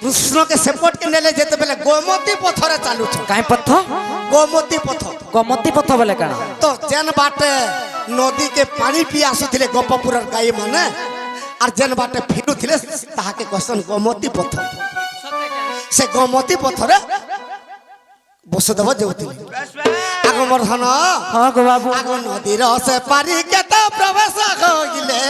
কৃষ্ণকে সেপটকে নেলে যেতে বেলে গোমতী পথরে চালুছ। কাই পথ? গোমতী পথ। গোমতী পথ বলে কাণ? তো যেন বাটে নদীকে পানি পিই আসুଥିଲେ গোপপুরর গাଈ মানে আর যেন বাটে ফিরুଥିଲେ তাহাকে কহসন গোমতী পথ। সে গোমতী পথরে বসুদেব যাଉଥିଲେ। আগ মোর ধন হ্যাঁ গো বাবু। আগ নদীর সে পারি কেতে প্রবেশ হইলে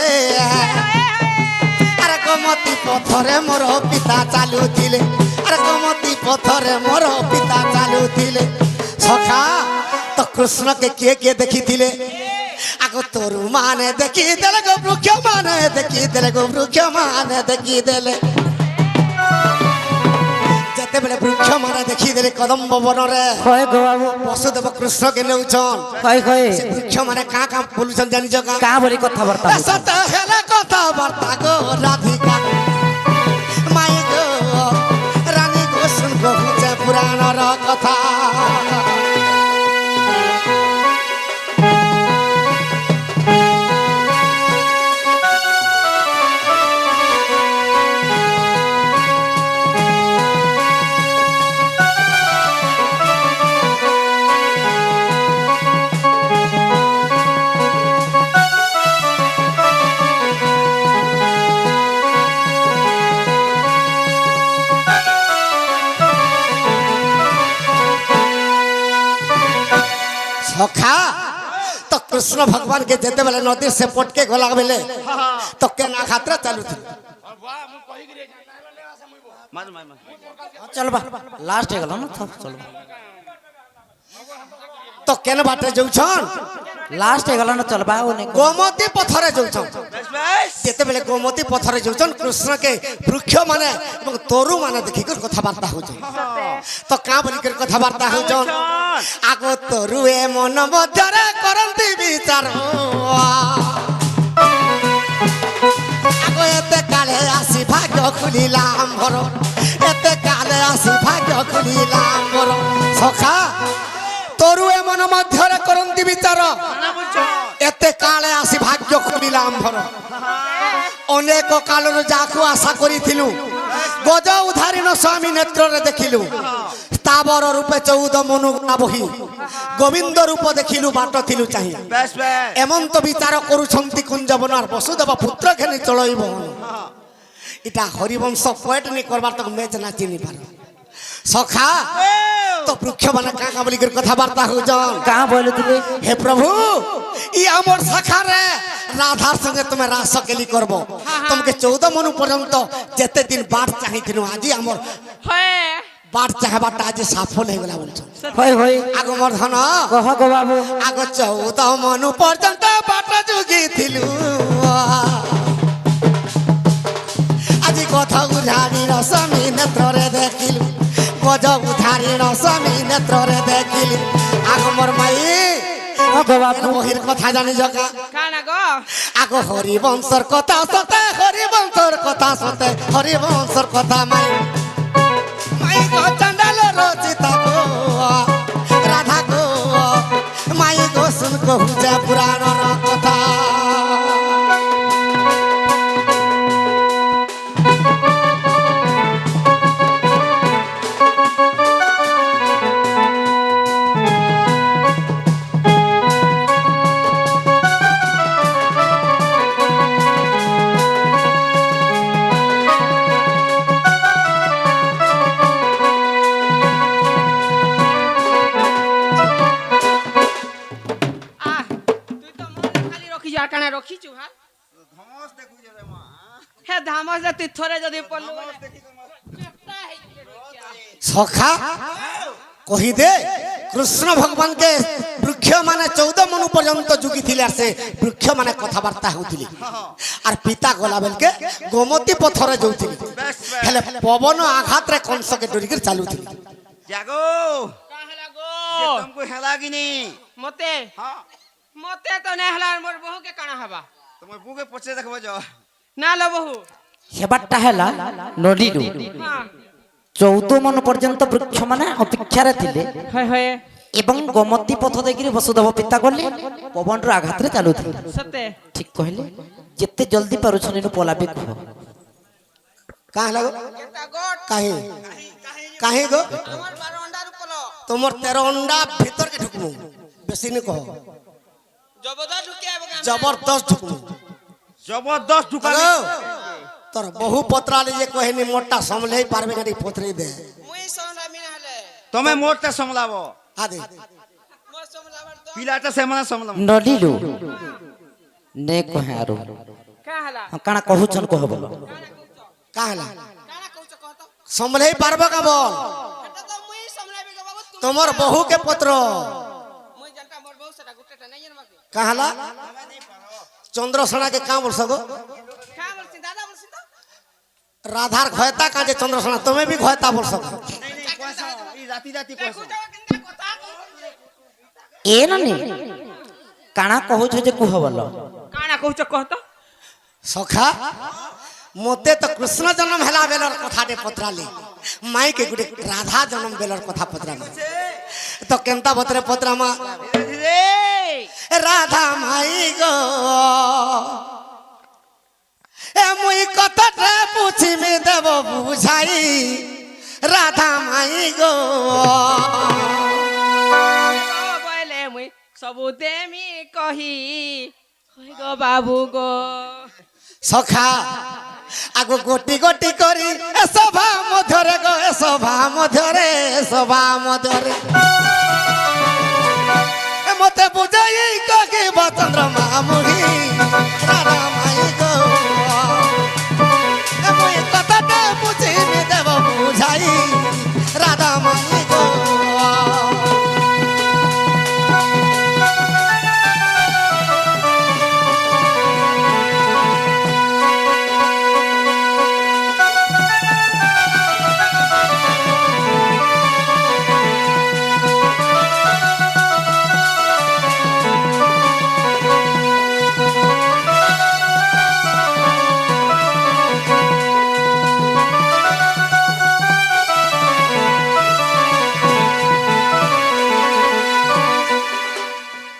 আরে গোমতী পথরে মোর পিতা চালুଥିଲେ। আরে গোমতী পথরে মোর পিতা চালুଥିଲେ। সখা তো কৃষ্ণকে কিয়ে কিয়ে দেখিଥିଲେ? আগ তরু মানে দেখি দেলে গো বৃক্ষ মানে দেখি দেলে গো বৃক্ষ মানে দেখি দেলে। যেতেবেলে বৃক্ষ মানে দেখি দেলে কদম্ব বনরে হয় গো বাবু। বসুদেব কৃষ্ণকে নেউছন। হয় হয়। সে বৃক্ষ মানে কাঁ কাঁ বলুছন জানিছ কাঁ? কাঁ বলি কথাবার্তা? সত হেলে কথাবার্তা গো রাধিকা মাই গো রানী গো শুন কহুছে পুরাণর কথা। সখা তো কৃষ্ণ ভগবান के যেতে বেলে নদী से পটকে গলা বেলে তো কেনা খাতরা চালু থি। চলবা লাস্ট হয়ে গেল না? চলবা তো কেন বাটে যাউছন? লাস্ট হয়ে গেল না? চলবা গোমতী পথরে যাউছন। যেতে বেলে গোমতী পথরে যাউছন কৃষ্ণকে বৃক্ষ মানে এবং তরু মানে দেখি কর কথাবার্তা হউছন। তো কাঁ বলি কর কথাবার্তা হউছন? আগ তরু এ মন মধ্যরে করন্তি বিচার আগ এতে কালে আসি ভাগ্য খুলিলাম ভর এতে কালে আসি ভাগ্য খুলিলাম ভর। সখা তরু এ মন মধ্যরে করন্তি বিচার এতে কালে আসি ভাগ্য খুলিলাম ভর। অনেক কালর যাকু আশা করিছিলু গজ উদ্ধারিণ স্বামী নেত্রে দেখিলু। স্থাবর রূপে 14 মনু গুণা বহি গোবিন্দ রূপ দেখিলু বাট থিলু চাহি। এমন তো বিচার করুছন্তি কুঞ্জবনার বসুদেব পুত্র ঘেনি চলইব। এটা হরিবংশ পয়েট নি করবার তো মেচ না চিনি পার। সখা তো বৃক্ষ মানে কাঁ কাঁ বলি করে কথাবার্তা হউছন? কাঁ বলুଥିଲେ? হে প্রভু ই আমার শাখারে রাধার সঙ্গে তুমি রাস কেলি করব। তোমাকে 14 মনু পর্যন্ত যেতে দিন বাট চাহিছিলু আজি আমার বাট চাহবাটা আজ সফল হয়ে গলা বলছ। হয় হয়। আগ মোর ধন কহ গো বাবু। আগ 14 মনু পর্যন্ত বাট জুগিছিলু আজি কথা উধারিণ স্বামী নেত্রে দেখিলু গজ উধারিণ স্বামী নেত্রে দেখিলু। আগ মোর মাই বহির কথা জানি জগা আগ হরিবংশর কথা সতে হরিবংশর কথা সতে হরিবংশর কথা মাই মাই গো চন্ডাল রচিতা গো রাধা গো মাই গো শুন কহুছে পুরাণর কথা। সখা কহি দে কৃষ্ণ ভগবান কে বৃক্ষ মানে 14 মনু পর্যন্ত যুগি থিলে সে বৃক্ষ মানে কথাবার্তা হউতিলি আর পিতা গলা বেলকে গোমতী পথরে যাউতিলি হেলে পবন আঘাতরে কংসকে ডরিকে চালুতিলি। জাগো যে तुमको हेला कि नहीं मते हां मते तो ने हला मोर बहू के काना हबा तुम बहू के पछे देखबो जो ना लो बहू হেবারটা হেলা নদীরু हां 14 মন পর্যন্ত বৃক্ষ মানে অপেক্ষারে থিলে হয় হয় এবং গোমতী পথ দেখি বসুদেব পিতা গলে পবনর আঘাতরে চালুথিলে। सत्य ঠিক কহিলে যেতে জলদি পারুছন এনু পলাবে কুহ। कहाँ लगो केता गोट कहीं कहीं गो আমার 12 अंडार উপলো তোমার 13 अंडा भीतर के ढुकमु बेसी नहीं कहो জবরদস্ত ঢুকে আইব গাম जबरदस्त ढुकमु जबरदस्त ढुका हेलो तोर बहु पत्रा लीजे कहनी मोटा समले ही पारबे गडी पोतरी दे মুই সোনা মিনা হলে तुम्हें मोटे समलाबो आदे মোর সমলাবার তো पिलाटा से मना समलाम ନଡ଼ିଲୁ ନେ କହେ ଆରୁ কা হলা କାଣା କହୁଛନ୍ କହ ବୋଲ काहला কানা কইছ কহ তো समले ही पारबे का बोल এটা তো মুই সমলাবি গো বাবু তুই তোমার बहु के पत्र মুই জানতা মোর বহু সেটা গুটেটা নাই জান বাকি काहला चंद्रसेना के काम बोल सको কা বলছিস দাদা বলছিস তো राधार घयता काजे चंद्रसेना तुम्हें भी घयता बोल सको नहीं नहीं कोसा ई राती राती कोसा দেখো যাও কিন্তু কথা ଏ ନାନି କାଣା କହୁଛ ଯେ କୁହ ବୋଲ কানা কইছ কহ তো सखा मोते तो कृष्ण जन्म हेला बेलर कथा दे पत्राली माई के गुटे राधा जन्म बेलर कथा पत्रा तो केनता बतरे पत्रा मा धीरे राधा माई गो ए मुई कतटे पूछी में देव बुझाई राधा माई गो বলে মুই সবু দেমি কহি হই গো বাবু গো सखा आगो गोटी गोटी करी ए सभा मध्यरे गो ए सभा मध्यरे ए मते बुझाई कगे चंद्रमा मुही राधा माई गो ए मुई कतटे बुझी में देव बुझाई राधा माई गो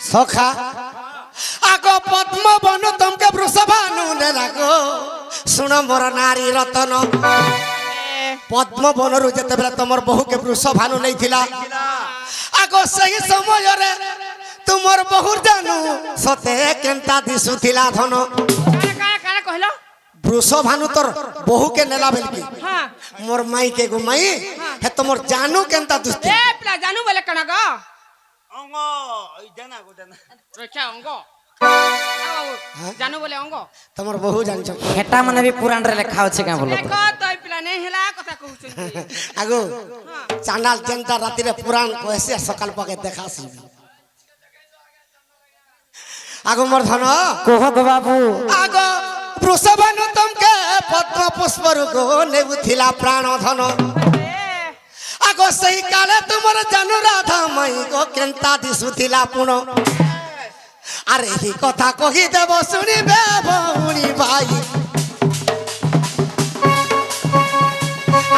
सखा आगो पद्म बन तुमके वृषभानु ने लागो सुन मोर नारी रतन पद्म बन रु जते बेला तमर बहु के वृषभानु नहीं थिला आगो सही समय रे तुमर बहु जानू सते केनता दिसुथिला धन কানা কইলো वृषभानु तोर बहु के नेला बेलकी हां मोर माई के गो माई हे तमर जानू केनता दुस्ती এ প্লা জানু বলে কানা গো अंगो ई जाना को जाना রক্ষা অঙ্গ জানু বলে অঙ্গ तमर बहु जान छ ହେଟା ମାନେ ବି ପୁରାଣରେ ଲେଖା ଅଛି କାଁ ବୋଲ দেখো তই প্লা নেই হেলা কথা কହୁছন आगो चांडाल जेनता राति रे पुराण कहसे सकाल पके देखासी आगो मोर धन କୁହ ଗो ବାବୁ आगो वृषभानु तुमके पद्म पुष्प रुगो नेबुथिला प्राण धन आगो सही काले तुमर जानू राधा माई गो केनता दिसुथिला पुण अरे ही कथा कही देव शुणिबे भौणी भाई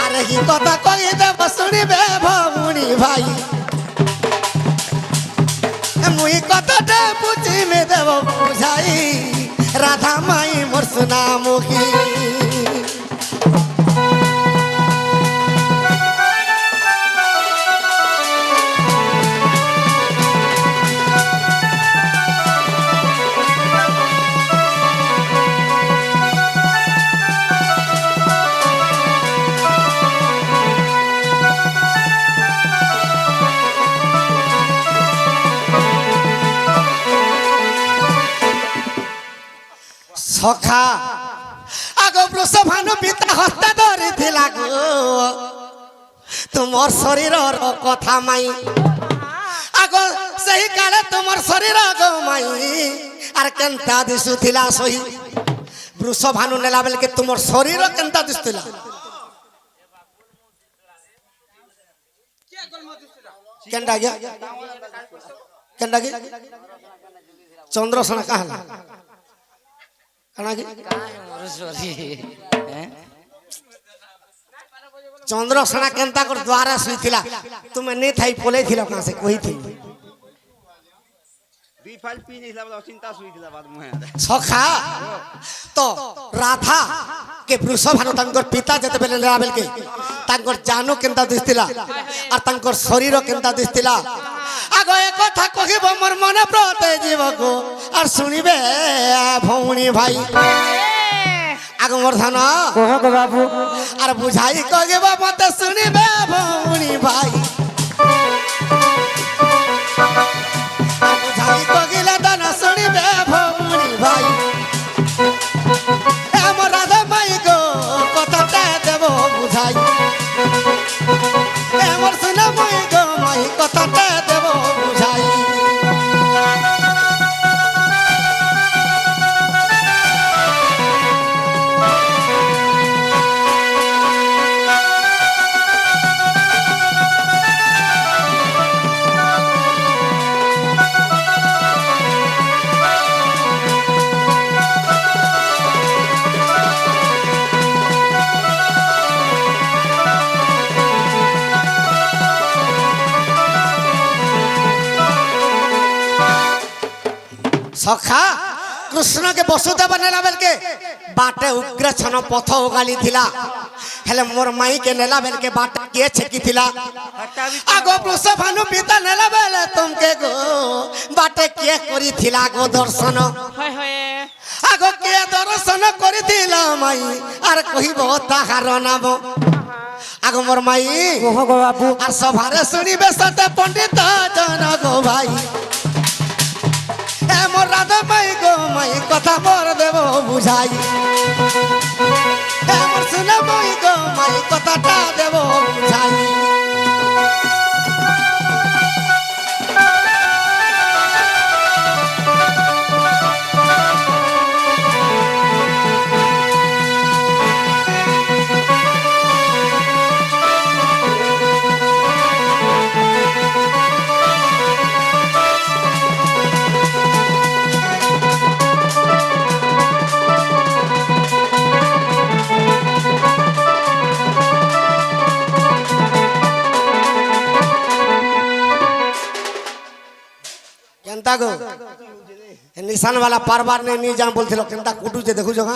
अरे ही कथा कही देव शुणिबे भौणी भाई मुई कथाटे पूछी में देव बुझाई राधा माई मोर सुना मुखी सखा आगो वृषभानु पिता हस्ते धरी थिला गो तुमर शरीर कथा माई आगो सही काले तुमर शरीर गो माई आर केनता दिसुथिला सही वृषभानु नेला बेल के तुमर शरीर केनता दिसुथिला केनता गया केनता गया चंद्रसेना कहला चंद्रसेना केनता कर द्वारा सुईथिला तुम्हें नहीं थाई पोले थिला कहां से कोई थी ଫାଇଲ ପିଇ ନେଇଥିଲା ବୋଲେ ଅଚିନ୍ତା ଶୋଇଥିଲା ବାଦ ମୁହଁ ସଖା তো রাধা কে বৃষভানু তাঙ্কর পিতা যেতেবেলে নেলা বেলকে তাঙ্কর জানু কেনতা দিছিলা আর তাঙ্কর শরীর কেনতা দিছিলা আগো এ কথা কহিব মোর মনে প্রতে জীবকো আর শুনিবে ভৌণী ভাই আগো মোর ধান কহ গো বাবু আর বুঝাই কহিব মতে শুনিবে ভৌণী ভাই আর বুঝাই কহিলে দানা শুনিবে ভৌণী ভাই আমার রাধা মাই গো কথাটা দেব বুঝাই আমার সোনা মাই গো মাই কথাটা দেব বুঝাই सखा कृष्ण के वसुदेव नेला बेल के बाटे उग्र छन पथ उगाली थिला हेले मोर माई के नेला बेल के बाट के छेकी थिला आगो वृषभानु पिता नेला बेल तुमके गो बाटे के करी थिला गो दर्शन হয় হয় आगो के दर्शन करी थिला माई आर कहिबो ताहार नाम आगो मोर माई কহ গো বাবু आर सभारे सुनिबे सते पंडित जन गो भाई मोर राधा माई गो माई कथा मोर देव बुझाई मोर सुना माई गो माई कथाटा देव बुझाई केनता गो निशान वाला पारबार ने नहीं जान बोलथिलो केनता कुटू जे देखु जगा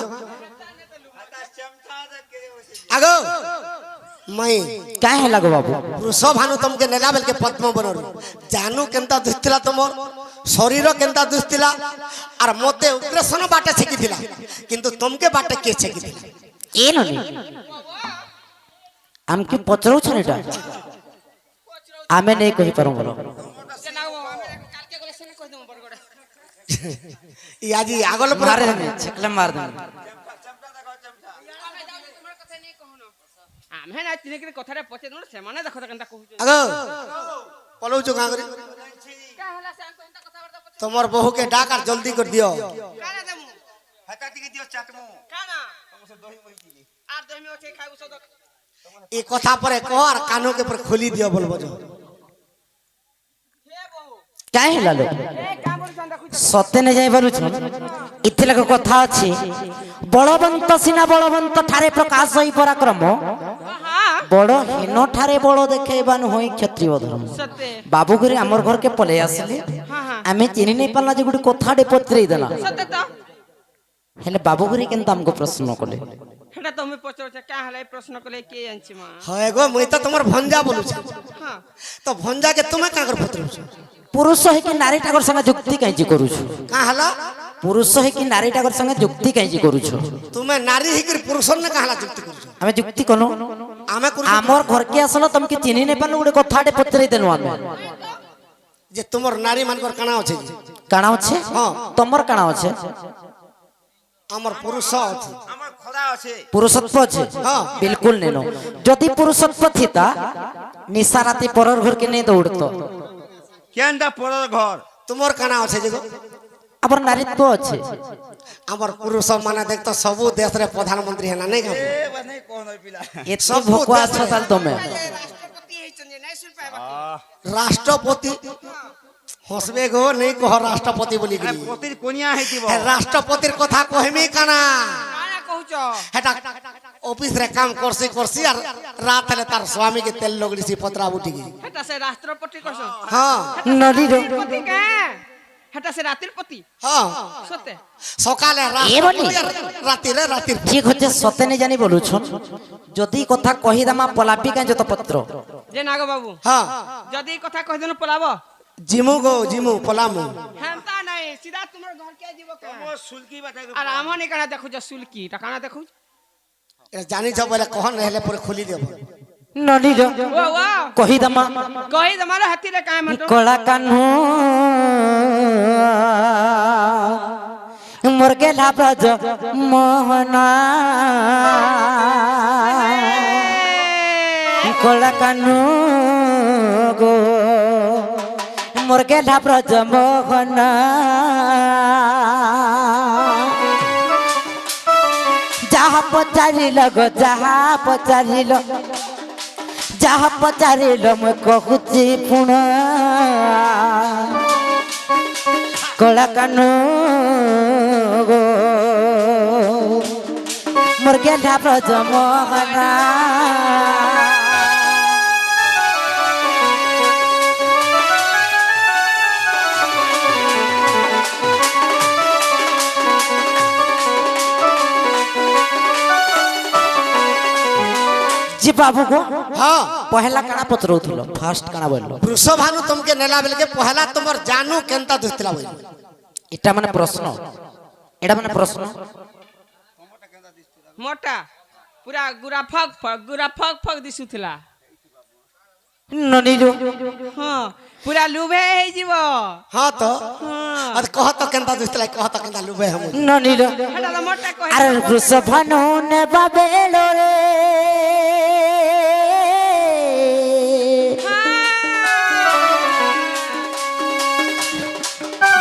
आगो मई কাই হেলা গো বাবু वृषभानु तुमके नेला बेल के पद्म बनरु जानू केनता दुस्तिला तुमर शरीर केनता दुस्तिला और मते उग्रसन बाटे छेकी किंतु तुमके बाटे के छेकी এ ননি আমি কি পচরাউছন এটা আমি নেই কহি পারু বলো কালকে গলে সেনে কই দেব বড়গড়া ই আজি আগল মার দেবে ছেকলে মার দেবে তোমার কথা নেই কহনো আমি না তিনে কি কথারে পছে দম সেমানে দেখো কেনতা কহুছ আগো পলউ জগা করে কা হলা সে আঙ্ক এন্তা কথা বর্তা পছে তোমার बहु के डाक और जल्दी कर दियो কানা দেমু হাতা টিকে দিও চাটমু কানা তোমার দহি মই দিলি আর দমি ওছে খাইবো সদ ये कथा पर को और कानों के पर खोली दियो बोलबो जो হে বহু কাই হেলা লো এ কাম বলি চান্দা খুঁজ সতে নে যাই পারুছ ইতিলাক কথা আছে বলবন্ত সিনা বলবন্ত ঠারে প্রকাশ হই পরাক্রম হ্যাঁ বড় হীন ঠারে বড় দেখাইবান হই ক্ষত্রিয় ধর্ম সত্যি বাবু ঘরে আমার ঘরকে পলে আসলে হ্যাঁ হ্যাঁ আমি চিনি নাই পারলা যে গুটি কথাটে পত্রেই দেলা সত্যি তো হেলে বাবু ঘরে কিন্তু আমগো প্রশ্ন কলে হেটা তুমি পচরছে কা হলা এই প্রশ্ন কলে কে আনছি মা হয় গো মুই তো তোমার ভঞ্জা बोलू হ্যাঁ तो भंजा के तुम्हें का कर पत्र পুরুষ হই কি নারী ঠাকুর সঙ্গে যুক্তি কাইজি করুছ का हला পুরুষ হই কি নারী ঠাকুর সঙ্গে যুক্তি কাইজি করুছ तुम्हें नारी ही कर पुरुष ने का हला जुक्ति कर আমি যুক্তি কোন आमे कर আমার ঘরকে আসলো তুমি কি চিনি নাই পারলো গুটি কথাটে পত্রেই দেনু আমি जे तुमर नारी मान कर काना আছে কানা আছে হ্যাঁ। তোমার কানা আছে আমার পুরুষ আছে আমার খোদা আছে পুরুষত্ব আছে হ্যাঁ। বিলকুল নেনো যদি পুরুষত্ব থিতা নিশারাতি পরর ঘরকে নেই দৌড়তো কেনটা পড়ার ঘর তোমার কানা আছে যে গো আবার নারীত্ব আছে আমার পুরুষ মানে দেখতো সবু দেশ রে প্রধানমন্ত্রী হেনা নাই গাম এ বানে কোন পিলা এত সব ভোক দেশে- আছে তাহলে তুমি রাষ্ট্রপতি হইছেন যে নাই শুন পাইবা রাষ্ট্রপতি হসবে গো নেই কহ রাষ্ট্রপতি বলি গলি পতির কোনিয়া হইতিব রাষ্ট্রপতির কথা কহমি কানা কানা কহুছ হেটা অফিস রে কাম করছি করছি আর রাত হলে তার স্বামী কে তেল লগড়িছি পত্রা উঠি গই হেটা সে রাষ্ট্রপতি কছ হ্যাঁ নদীর পতি কে হেটা সে রাতের পতি হ্যাঁ সতে সকালে এ বলি? রাতিরে রাতির ঠিক হচ্ছে সতে নেই জানি বলুছন যদি কথা কহিদামা পলাপি কাঁ যত পত্র যে নাগ বাবু হ্যাঁ যদি এই কথা কই দেন পলাব জিমু গো জিমু পলামু হেনতা নাই সিধা তোমার ঘর কে দিব কে তোমার সুলকি বাটাকে আর আমনি কানা দেখু যে সুলকি টা কানা দেখু এটা জানিছ বলে কহন হেলে পরে খুলি দেব নলির ও ও কহিদামা কই তোমার হাতি রে কায় মত কলা কাহ্নু মোর গেলা ব্রজ মোহনা কলা কাহ্নু গো মোর গেলা ব্রজ মোহনা যাহা পচারিল গো যাহা পচারিল যাহা পচারিল মই কহুছি পুণ কলা কানু গো মোর গেলা ব্রজ মোহনা জি বাবু গো হ্যাঁ পহেলা কাଣା পচরউথিল ফার্স্ট কাଣା বলল বৃষভানু তোমাকে নেলা বেলকে পহলা তোমার জানু কেনতা দুস্তলা বইল এটা মানে প্রশ্ন এটা মানে প্রশ্ন মোটা পুরা গুরা ফক ফক দিಸುଥିଲା ননিলো হ্যাঁ পুরা লুভে হেই যাব হ্যাঁ তো হ্যাঁ আর কহ তো কেনতা দুস্তলা কহ তো কেনতা লুবে হামু ননিলো হেটা তো মোটা কই আরে বৃষভানু নেবা বেলো রে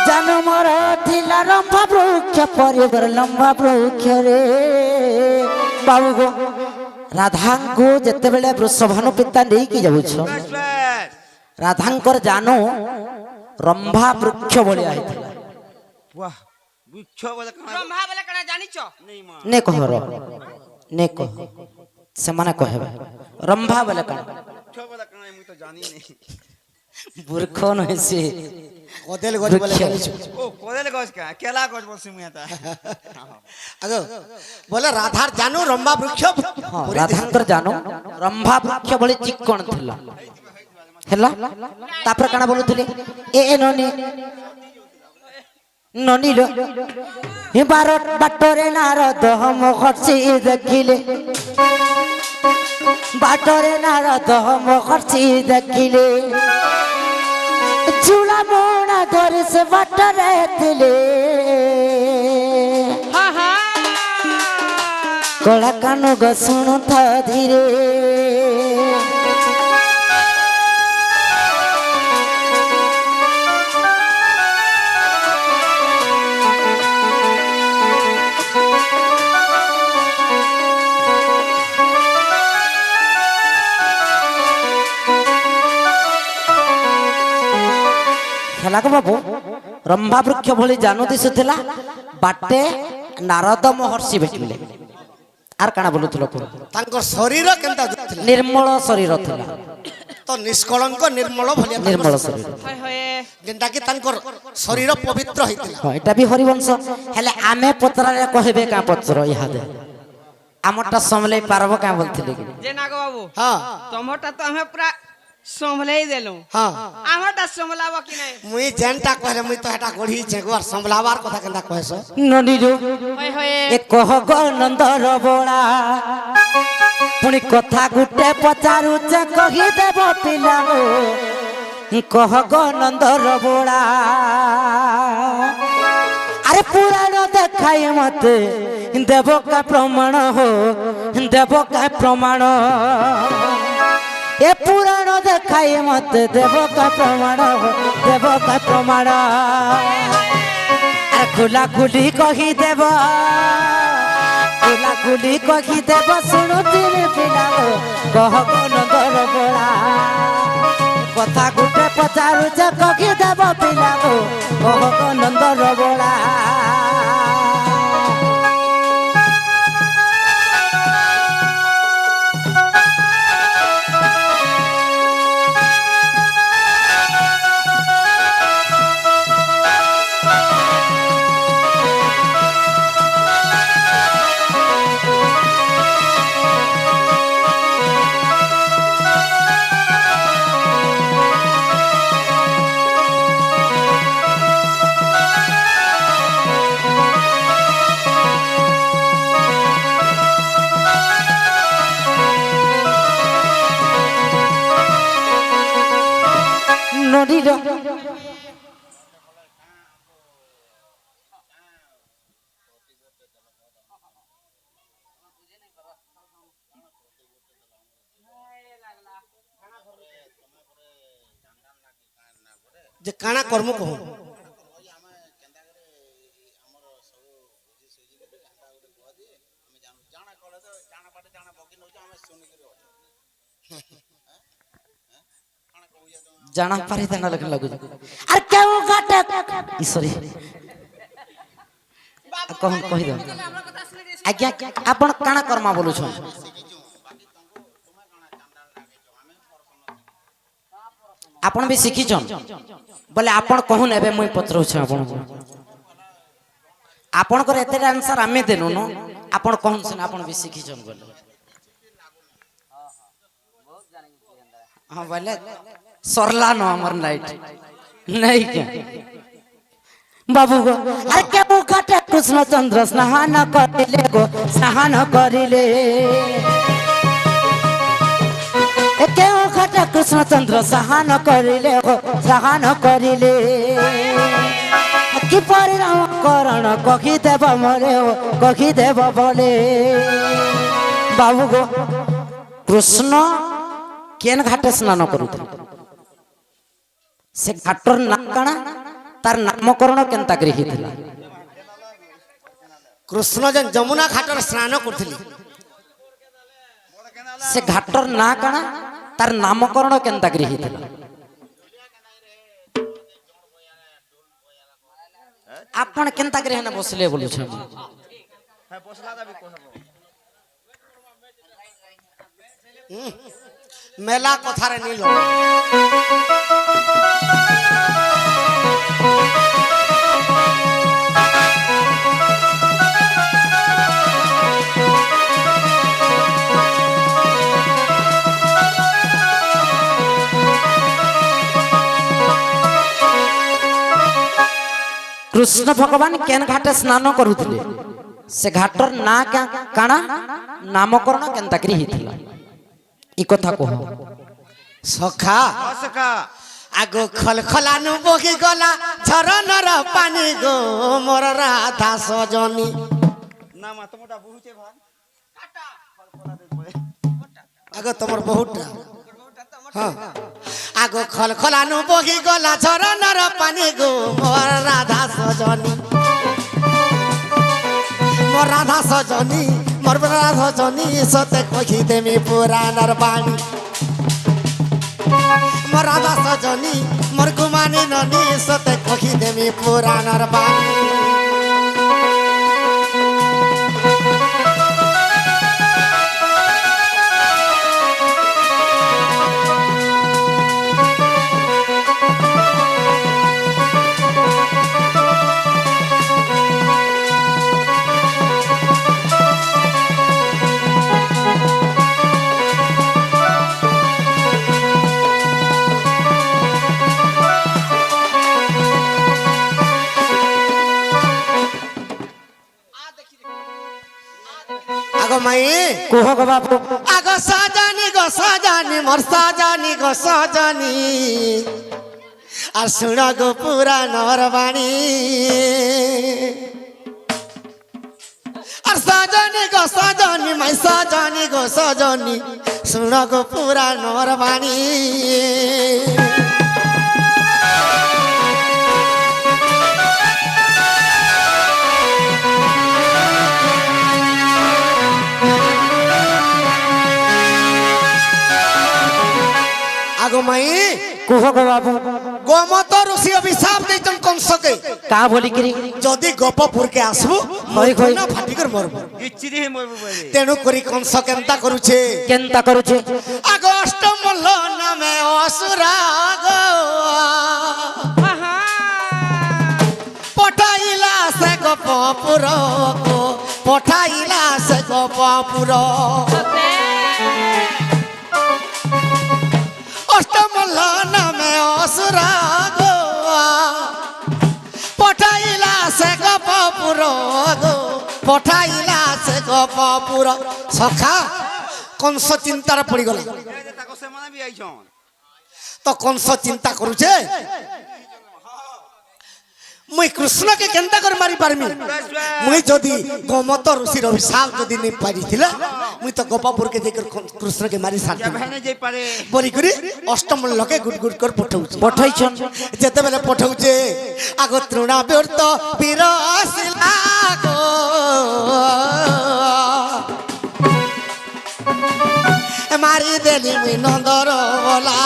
জানো মোর থিলা লম্বা বৃক্ষ পরিবার লম্বা বৃক্ষ রে বাবু গো রাধাঙ্কু যেତେବେଳେ ବୃଷଭାନୁ ପିତା ନେଇକି ଯାଉଛ ବାସ୍ ବାସ୍ ରାଧାଙ୍କର ଜାନୁ ରମ୍ଭା ବୃକ୍ଷ ଭଳିଆ ହେଇଥିଲା বাহ বুচ্ছ বলে কানা ব্রহ্মা বলে কানা জানিছ নেই মা নে କହର নে କହ ସେମାନେ କହିବେ ରମ୍ଭା ବୋଲେ କାଣ বুচ্ছ বলে কানা মুই তো জানি নেই মূর্খ নহে সে কদেল গজ বলে বৃক্ষ। জানিছ ও কোদেল গছ কা কেলা গছ বলছি মুই এটা আগো বলে রাধার জানু রম্বা বৃক্ষ ହଁ ରାଧାଙ୍କର ଜାନୁ ରମ୍ଭା ବୃକ୍ଷ ଭଳି ଚିକ୍କଣ ଥିଲା ହେଲା ତାପରେ କାଣା ବୋଲୁଥିଲେ ଏ ନନି ନନିଲ ଏ ବାଟରେ ନାରଦ ହମ ଖର୍ଚ୍ଚି ଦେଖିଲେ ବାଟରେ ନାରଦ ହମ ଖର୍ଚ୍ଚି ଦେଖିଲେ ଚୁଳା ମୋଣା ଧରି ସେ ବାଟରେ ଥିଲେ হ্যাঁ হ্যাঁ କଳା କାନ ଗ ଶୁଣୁଥା ଧୀରେ ହେଲାକ ବାବୁ ରମ୍ଭା ବୃକ୍ଷ ଭଳି ଜାନୁ ଦିଶୁଥିଲା ବାଟେ ନାରଦ ମହର୍ଷି ଭେଟିଲେ আর কাଣା বলুছিল কুহ তাঙ্কর শরীর কেনতা দুস্তলা ନିର୍ମଳ ଶରୀର ଥିଲା তো নিষ্কলঙ্ক ନିର୍ମଳ ভলিয়া ନିର୍ମଳ ଶରୀର হয় হয় যেটা কি তাঙ্কর শরীর পবিত্র হইতিলা ହଁ ଏଟା ବି ହରିବଂଶ ହେଲେ ଆମେ ପତ୍ରରେ କହିବେ କାଁ ପତ୍ର ଇହାଦେ ଆମରଟା ସମ୍ଭଲେଇ ପାରବ କାଁ বলଥିଲେ କି যে নাগ বাবু হ্যাঁ তোমারটা তো আমি পুরা সম্ভলেই দেলু হ্যাঁ আমারটা সম্ভলাব কি নাই মুই যেনটা কহে মুই তো হেটা গড়ি চেগুয়ার সম্ভলাবার কথা কেনতা কহেছ নদীରୁ হয় হয় ଏ କହ ନନ୍ଦର ବୋଳା ପୁଣି କଥା ଗୋଟେ ପଚାରୁଛେ କହିଦେବ ପିଲା ମୋ କହ ନନ୍ଦର ବୋଳା আরে পুরাণ দেখাই মতে দেব কা প্রমাণ হো দেব কা প্রমাণ এ পুরাণ দেখাই মতে দেব কা প্রমাণ হো দেব কা প্রমাণ আর খোলা খুলি কহি দেব খোলা খুলি কহি দেব শুণুতিরে পিলা কহ নন্দর বোলা কথা গুটে পচারুছে কহি দেব পিলা কহ নন্দর বোলা ଯେ କାଣା କର୍ମୁ କହୁ ଜାଣା ପାରି ତାଙ୍କ ଲେଖା ଲାଗୁଛି ଆରେ କେଉଁ ଘାଟେ ସରି କହ କହିଦିଅ ଆଜ୍ଞା ଆପଣ କାଣା କର୍ମା ବୋଲୁଛନ୍ ଆପଣ ବି ଶିଖିଛନ୍ ବୋଲେ ଆପଣ କହୁନ ଏବେ ମୁଇଁ ପଚାରୁଛି ଆପଣଙ୍କୁ ଆପଣଙ୍କର ଏତେଟା ଆନ୍ସର ଆମେ ଦେନୁ ନ ଆପଣ କହୁନ ସିନା ଆପଣ ବି ଶିଖିଛନ୍ ବୋଲେ ହଁ ବୋଲେ सरला नो अमर नाइट नहीं क्या बाबू गो अरे क्या मुखाटे कृष्ण चंद्र स्नान करिले गो स्नान करिले ए क्या मुखाटे कृष्ण चंद्र स्नान करिले गो स्नान करिले कि परिणाम करण कखि देव मरे हो कखि देव बोले बाबू गो कृष्ण केन घाटे स्नान करूथले से घाटर ना काना तार नामकरण केनता करी हिथिला कृष्ण जन जमुना घाटर स्नान करथिली से घाटर ना काना तार नामकरण केनता करी हिथिला आपण केनता करी हेना बसले बोलु छ मेला कथारे नील कृष्ण भगवान केन घाटे स्नान करूथिले से घाटर ना काना नामकरण केनता करी हिथिला ई कथा कह सखा सखा आगो खलखलानु बगी गला झरनर पानी गो मोर राधा सजनी ना मातमोटा बहुचे भान आगो तमर बहुटा हाँ आगो खलखलानु बगी गला झरनर पानी गो मोर राधा सजनी मोर राधा सजनी मोर राधा सजनी सते कहि देमी पुराणर बाणी मोर राधा सजनी मोर कुमानी ननी सते कहि देमी पुराणर बाणी आगो माई कुह गो बापू आगो सजानी मोर सजानी गो सजानी আর শুনা গো পুরাণর বাণী আর সজনী গো সজনী মাই সজনী গো সজনী শুনা গো পুরাণর বাণী আগো মাই कुह गो बापू गोमत ऋषि अभिशाप देतन कंसके का बोली करी जदि गपपुर के आसबु होई होई ना फाटिकर मरबु गिच्चिरी हे मोय बोले तेणु करी कंस केनता करूछे केनता करूछे आगो अष्टमल्ल नामे असुरा गो पठाइला से गपपुर को पठाइला से गपपुर अष्टमल्ल नामे असुरा गो पठाइला से गपपुर गो पठाइला से गपपुर सखा कंस चिंतार पड़ी गला ताको सेमाना भी आइछन तो कंस चिंता करूछे মুই কৃষ্ণকে কেনতা করে মারি পারমি মুই যদি গোমত ঋষির অভিশাপ যদি নেই পারিছিলা মুই তো গোপাপুরকে যাই কৃষ্ণকে মারি সারতে ভাইনে যাই পারে বলি করে অষ্টম লোকে গুড গুড করে পঠাউছে পঠাইছন যেতেবেলে পঠাউছে আগ তৃণা ব্যর্থ বীর আসিলা গো মারি দেলি মুই নন্দর বলা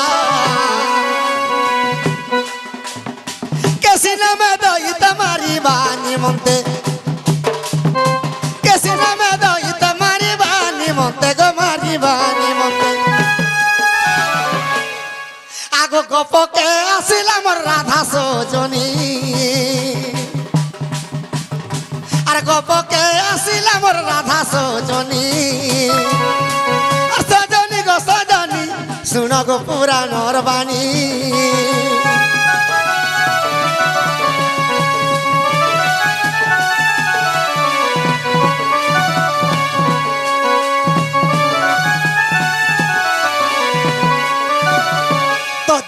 কেসি নামে দইত মারিবা নিমন্তে কেসি নামে দইত মারিবা নিমন্তে গো মারিবা নিমন্তে আগ গপকে আসিলা মোর রাধা সজনী আর গপকে আসিলা মোর রাধা সজনী সজনী গো সজনী শুন গো পুরাণর বাণী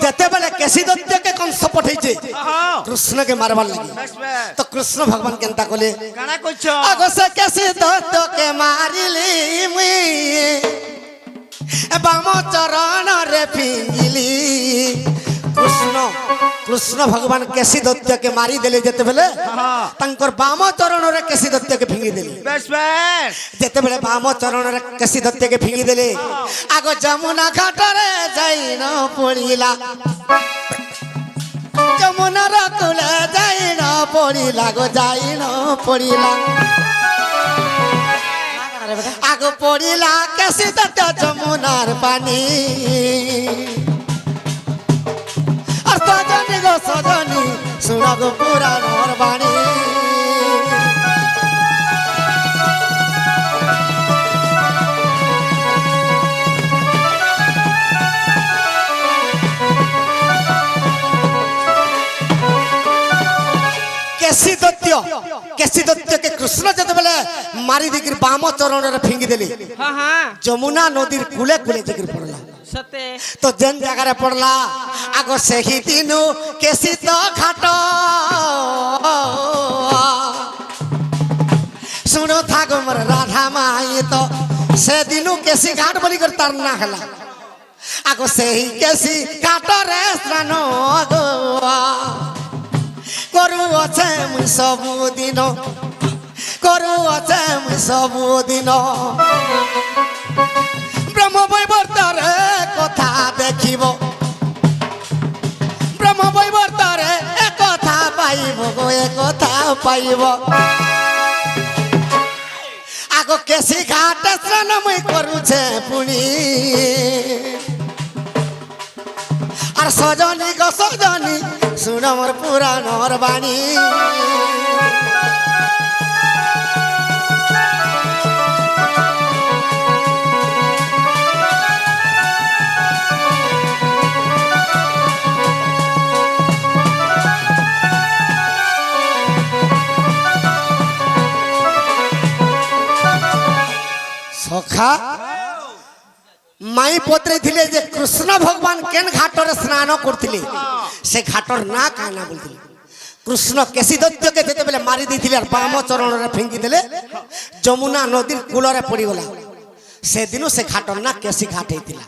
যেতেবেলে কেশি দত্তকে কংস পঠাইছে কৃষ্ণকে মারবার লাগি তো কৃষ্ণ ভগবান কেনতা কলে কানা কইছ আগসে কেশি দত্তকে মারিলি মুই বাম চরণ রে ফিঙ্গিলি কৃষ্ণ কৃষ্ণ ভগবান কেশি দত্তকে মারি দেলে যেতেবেলে তাঙ্কর বাম চরণরে কেশি দত্তকে ফিঙ্গি দেলে বেশ বেশ যেতেবেলে বাম চরণরে কেশি দত্তকে ফিঙ্গি দেলে আগ যমুনা ঘাটরে যাই ন পড়িলা যমুনার কুলে যাই ন পড়িলা গো যাই ন পড়িলা আগ পড়িলা কেশি দত্ত যমুনার পানি আর সজনী গো সজনী শুন গো পুরাণর বাণী কেশি দত্তকে কৃষ্ণ যেতেবেলে মারি দিকির বাম চরণরে ফিঙ্গি দেলি হ্যাঁ হ্যাঁ যমুনা নদীর কূলে কূলে জিকির পড়লা সতে তো যেন জায়গায় পড়লা আগ সেই দিনু কেশি তো ঘাট শুনো থাকো মোর রাধা মাই তো সেদিনু কেশি ঘাট বলি করে তার না খেলা আগ সেই কেশি ঘাটরে স্নান গো করু আছে মুই ସବୁদিନ করু আছে মুই ସବୁদিନ ব্রহ্ম বৈবর্তরে কথা দেখিব ব্রহ্ম বৈবর্তরে এ কথা পাইব গো এ কথা পাইব আগ কেশি ঘাট স্নান মুই করুছে পুনি আর সজনী গো সজনী শুন মোর পুরাণর বাণী সখা মাই পত্রে যে কৃষ্ণ ভগবান কেন ঘাটরে স্নান করলে সে ঘাটর না কানা বলছিল কৃষ্ণ কেশি দত্তকে যেতেবেলে মারি দিয়েছিল আর বাম চরণরে ফিঙ্গি দেলে যমুনা নদীর কূলরে পড়িগলা সেদিন সে ঘাটর না কেশি ঘাট হয়েছিল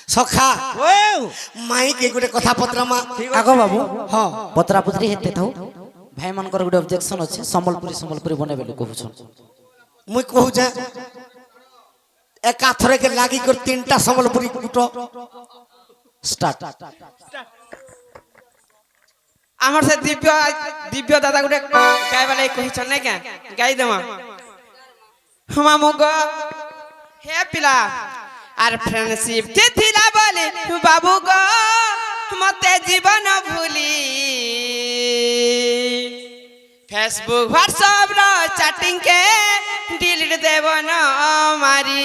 সখা মাইকে গোটে কথা পত্রা মা আগ বাবু হ্যাঁ পতরা পুতরি হেতে থাও ভাই মানকর গোটে অবজেকশন আছে সম্বলপুরি বনেবে লোক কହୁছন মুই কହୁছে একাথরকে লাগি করে তিনটা সম্বলপুরি কুট স্টার্ট আমার সে দিব্য দাদা গুটে গাইবা লাগি কহিছন নাই কেন গাই দেমা মামু গো হে পিলা আর ফ্রেন্ডশিপ কে থিলা বলে বাবু গো মতে জীবন ভুলি फेसबुक व्हाट्सएप रो चैटिंग के डिलीट देबो न मारी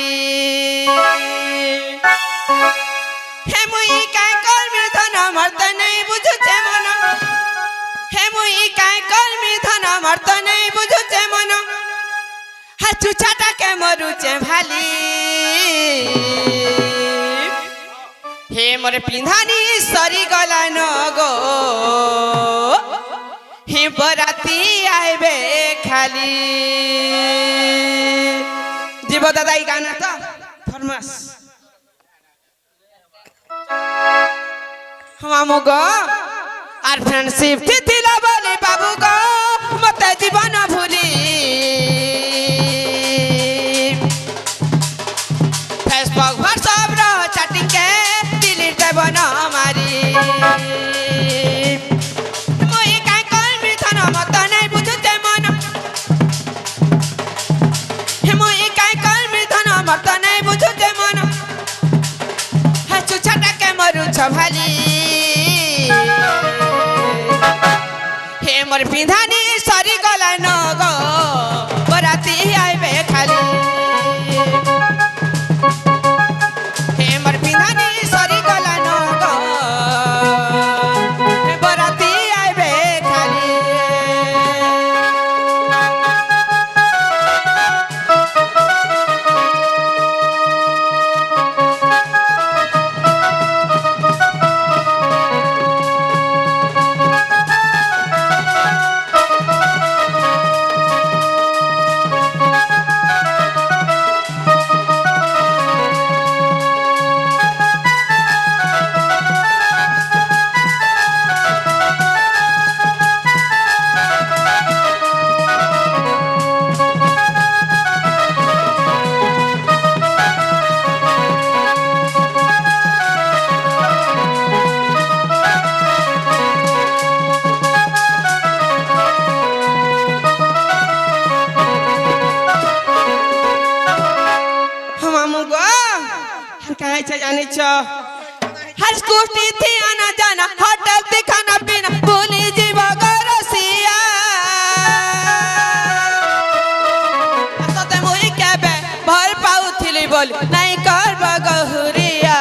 हे मुई काय कर्मी धन मर्त नहीं बुझु छे मन हे मुई काय कर्मी धन मर्त नहीं बुझु छे मन हाचु छाटा के मरु छे भाली हे मोरे पिंधानी सरी गला न गो হে বরাতি আইবে খালি জীব দাদা এই গান তো ফরমাস মামু গো আর ফ্রেন্ডশিপ দিলা বলি বাবু গো মতে জীবন ভুলি ফেসবুক হোয়াটসঅ্যাপ র চ্যাটিং কে ডিলিট দেব না মারি মই কাই করবি ধন মত নাই বুঝতে মন হে মই কাই করবি ধন মত নাই বুঝতে মন হে চুছাটাকে মরুছ ভালি হে মোর পিন্ধানি সরি গলা ন গো বরাতি আইবে খালি হে মোর পিন্ধানি সরি গলা ন গো বরাতি আইবে খালি मामू गो कहे छे जानी छो हर स्कूटी थी आना जाना होटल थी खाना पीना भूली जीव गो रसिया सते मुई केबे भर पाउथिली बोल नहीं करब गहुरिया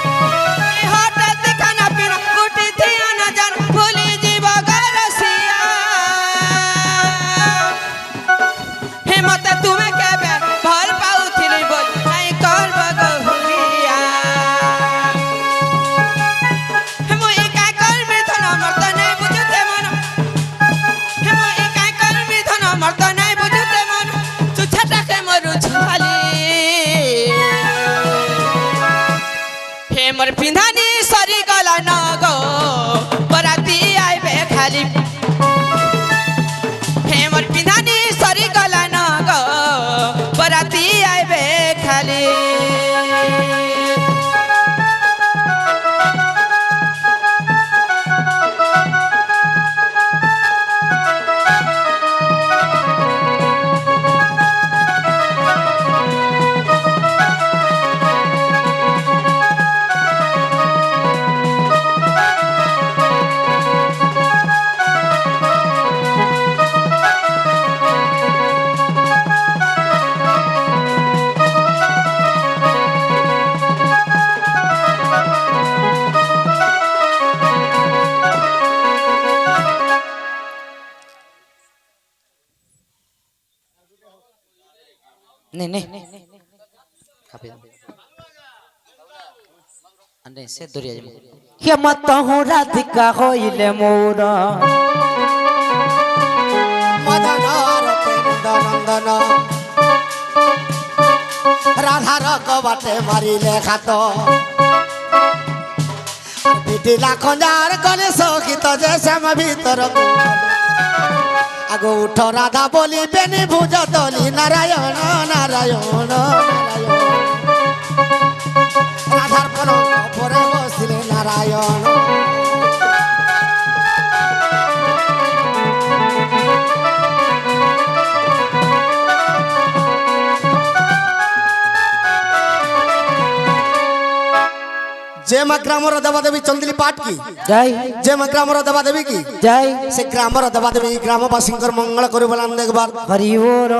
होटल थी खाना पीना स्कूटी थी आना जाना भूली जीव गो रसिया हे मते तुमे केबे भर पाउथिली बोल नहीं करब गहुरिया हे मुई काय करबी धन मर्द नहीं बुझते मन हे मुई काय करबी धन मर्द नहीं बुझते मन चुछाटाके मरु छाली हे मोर पिंधानी सरी गला न गो बराती आइबे खाली हे मोर पिंधानी सरी गला न गो बराती आइबे खाली नहीं नहीं खापे अन्ने से दुरिया जम के मत हो राधिका होइले मोर मदन रते नंदन राधा रक बाटे मारिले खात पिटिला खंजार कले सखित जे श्याम भीतर आगो उठ राधा बोली बेनी भुज तली नारायण नारायण नारायण राधार परे बसिले नारायण जे मा ग्रामर देवादेवी चंदिली पाठ की जय जे मा ग्रामर देवादेवी की जय से ग्रामर देवादेवी ग्रामवासी मंगल करिबलान देखबार हरि बोल